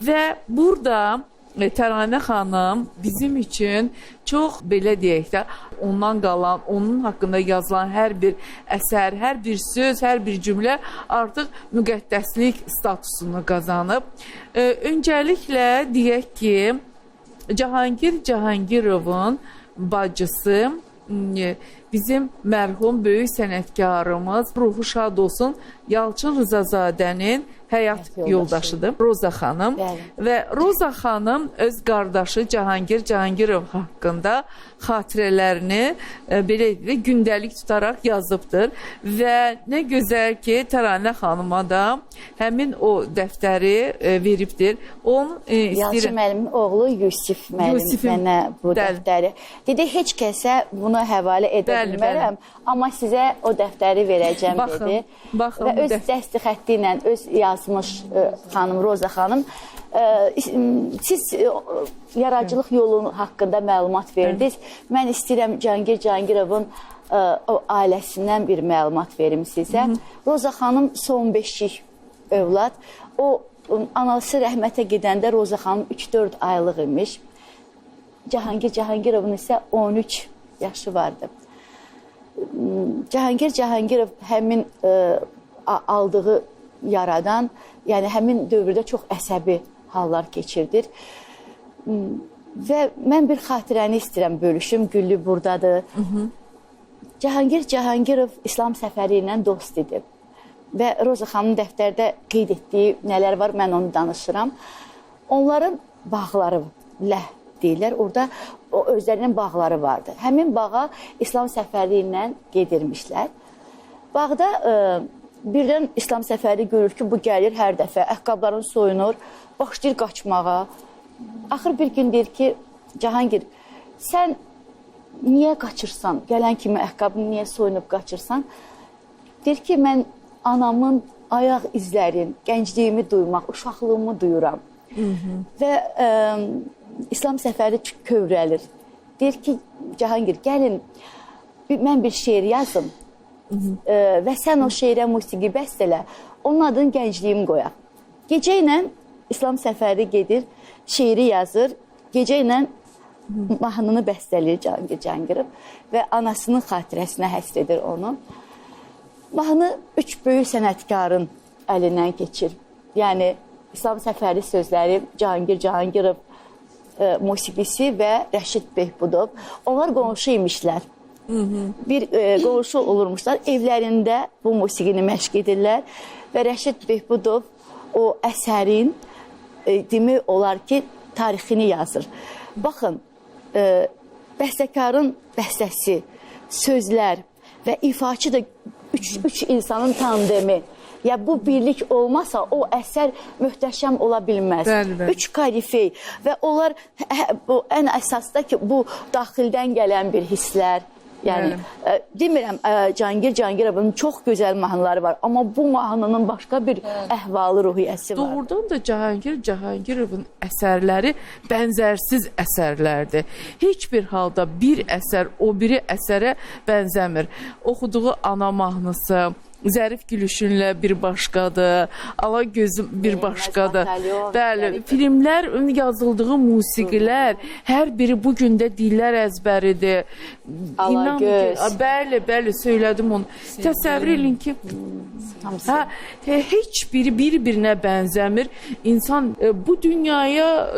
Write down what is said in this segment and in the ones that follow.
Və burada Təranə xanım bizim üçün çox, belə deyək də, ondan qalan, onun haqqında yazılan hər bir əsər, hər bir söz, hər bir cümlə artıq müqəddəslik statusunu qazanıb. Öncəliklə deyək ki, Cahangir Cahangirovun bacısı, bizim mərhum böyük sənətkarımız, ruhu şad olsun, Yalçın Rızazadənin həyat yoldaşıdır, Roza xanım. Və Roza xanım öz qardaşı Cahangir Cahangirov haqqında xatirələrini belə gündəlik tutaraq yazıbdır. Və nə gözəl ki, Təranə xanıma da həmin o dəftəri veribdir. Yalçın müəllimin oğlu Yusif müəllim mənə bu dəftəri. Dedi, heç kəsə bunu həvalə edə bilmərəm, amma sizə o dəftəri verəcəm dedi. Və öz dəsti xətti ilə öz yazmış xanım, Roza xanım, siz yaradıcılıq yolu haqqında məlumat verdiniz. Mən istəyirəm Cahangir Cahangirovun ailəsindən bir məlumat verim sizə. Roza xanım son 5 övlad. O, anası rəhmətə gedəndə Roza xanım 3-4 aylıq imiş. Cahangir Cahangirovun isə 13 yaşı vardı. Cahangir Cahangirov həmin aldığı yaradan, yəni həmin dövrdə çox əsəbi hallar keçirdir. Və mən bir xatirəni istəyirəm bölüşüm, Güllü buradadır. Cahangir Cahangirov İslam səfəri ilə dost idi. Və Roza xanımın dəftərdə qeyd etdiyi nələr var, mən onu danışıram. Onların bağları, ləh deyirlər, orada o özlərinin bağları vardı. Həmin bağa İslam səfəri ilə gedirmişlər. Bağda birdən İslam səfəri görür ki, bu gəlir hər dəfə, əqqablarını soyunur, başlayır qaçmağa. Axır bir gün deyir ki, Cahangir, sən niyə qaçırsan? Gələn kimi əqqabını niyə soyunub qaçırsan? Deyir ki, mən anamın ayaq izlərin, gəncliyimi duymaq, uşaqlığımı duyuram. Və İslam səfəri kövrəlir. Deyir ki, Cahangir, gəlin, mən bir şeir yazım. Və sən o şeirə musiqi bəstələ, onun adını gəncliyim qoyaq. Gecə ilə İslam səfəri gedir, şeiri yazır, gecə ilə mahnını bəstələyir Cahangir Cahangirov və anasının xatirəsinə həsr edir onu. Mahnı 3 böyük sənətkarın əlindən keçir. Yəni, İslam səfəri sözləri Cahangir Cahangirov musiqisi və Rəşid Behbudov. Onlar qonşu imişlər. Bir qonşu olurmuşlar, evlərində bu musiqini məşq edirlər və Rəşid Behbudov o əsərin demək olar ki, tarixini yazır. Baxın, bəstəkarın bəstəsi, sözlər və ifaçı da 3 insanın tandemi. Ya bu birlik olmasa o əsər möhtəşəm ola bilməz. 3 korifey və onlar ən əsasda ki, bu daxildən gələn bir hisslər. Yəni, demirəm, Cahangir Cahangirovun çox gözəl mahnıları var, amma bu mahnının başqa bir əhvalı ruhiyyəsi var. Doğrudan da Cahangir Cahangirovun əsərləri bənzərsiz əsərlərdir. Heç bir halda bir əsər o biri əsərə bənzəmir. Oxuduğu ana mahnısı, Zərif gülüşünlə bir başqadır, Ala gözüm bir başqadır. Bəli, filmlər, yazıldığı musiqilər, hər biri bu gündə dillər əzbəridir. Ala göz. Bəli, bəli, söylədim onu. Təsəvvür edin ki, heç biri bir-birinə bənzəmir. İnsan bu dünyaya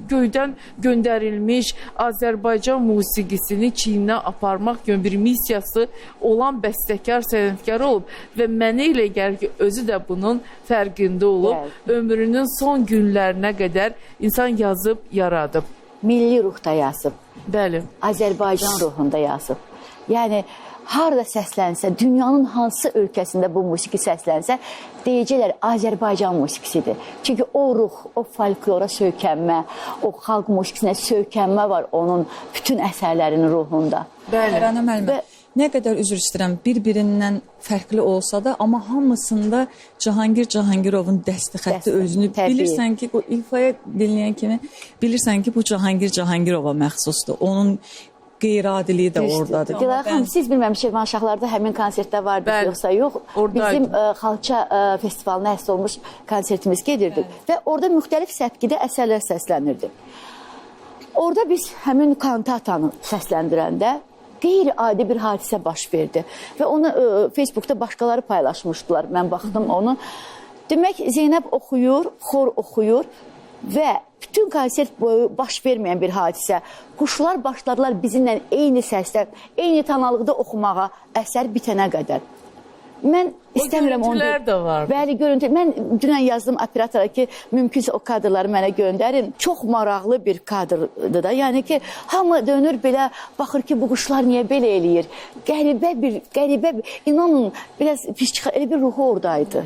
göydən göndərilmiş Azərbaycan musiqisini Çininə aparmaq üçün bir missiyası olan bəstəkar, sənətkar olub. Və mənə elə gəlir ki, özü də bunun fərqində olub, ömrünün son günlərinə qədər insan yazıb, yaradıb. Milli ruhda yazıb. Bəli. Azərbaycan ruhunda yazıb. Yəni, harada səslənsə, dünyanın hansı ölkəsində bu musiqi səslənsə, deyəcəklər Azərbaycan musiqisidir. Çünki o ruh, o folklora söykənmə, o xalq musiqisinə söykənmə var onun bütün əsərlərinin ruhunda. Bəli. Rəna müəllimə, nə qədər üzr istəyirəm, bir-birindən fərqli olsa da, amma hamısında Cahangir Cahangirovun dəsti xətti özünü bilirsən ki, bu ifaya dinləyən kimi bilirsən ki, bu Cahangir Cahangirova məxsusdur. Onun qeyri-adiliyi də oradadır. Dilara xanım, siz bilmirəm Şirvanşahlarda həmin konsertdə vardınız Bəli, yoxsa yox? oradaydım. Bizim Xalça festivalına həsr olmuş konsertimiz gedirdi və orada müxtəlif səpkidə əsərlər səslənirdi. Orada biz həmin kantatanı səsləndirəndə qeyri-adi bir hadisə baş verdi və onu Facebookda başqaları paylaşmışdılar. Mən baxdım onu. Demək, Zeynəb oxuyur, xor oxuyur və bütün konsert boyu baş verməyən bir hadisə. Quşlar başladılar bizimlə eyni səslə, eyni tanalıqda oxumağa əsər bitənə qədər. Mən istəmirəm onu. Görüntülər də var. Bəli, görüntü. Mən dünən yazdım operatora ki, mümkünsə o kadrları mənə göndərin. Çox maraqlı bir kadrdır da. Yəni ki, hamı dönür belə, baxır ki, bu quşlar niyə belə eləyir? Qəribə bir, inanın, biraz pis çıxar, elə bir ruhu oradaydı.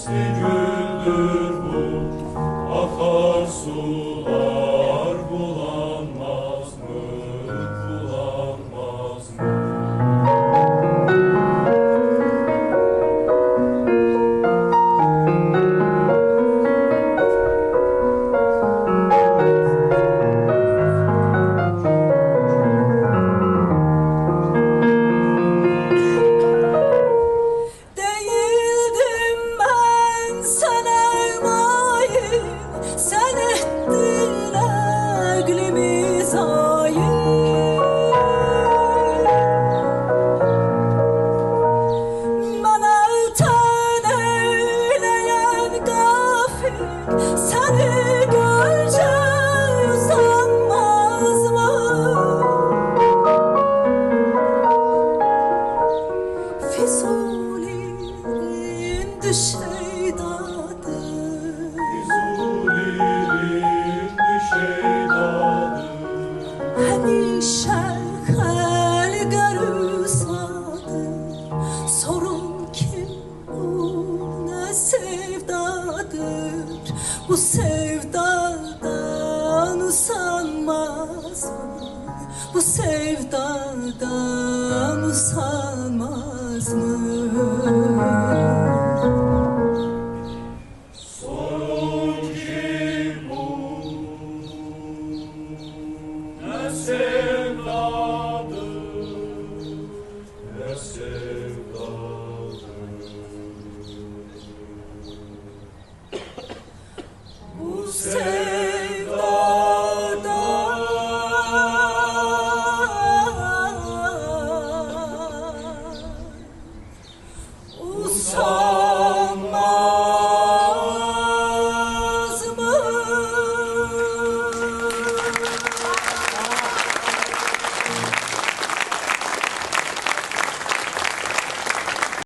nesli güldür bu, akar sular bulanmaz mı, bulanmaz mı? Değildim ben sana mayil, sen ettin aklımı zayi. Bana ıtan eyleyen gafil, seni görce usanmaz mı? Füzulilerin düşeydadır, Füzulilerin düşeydadır, hemişe helger usadır. Sorun kim bu ne sevdadır, bu sevdadan usanmaz mı? Bu sevdadan usanmaz mı?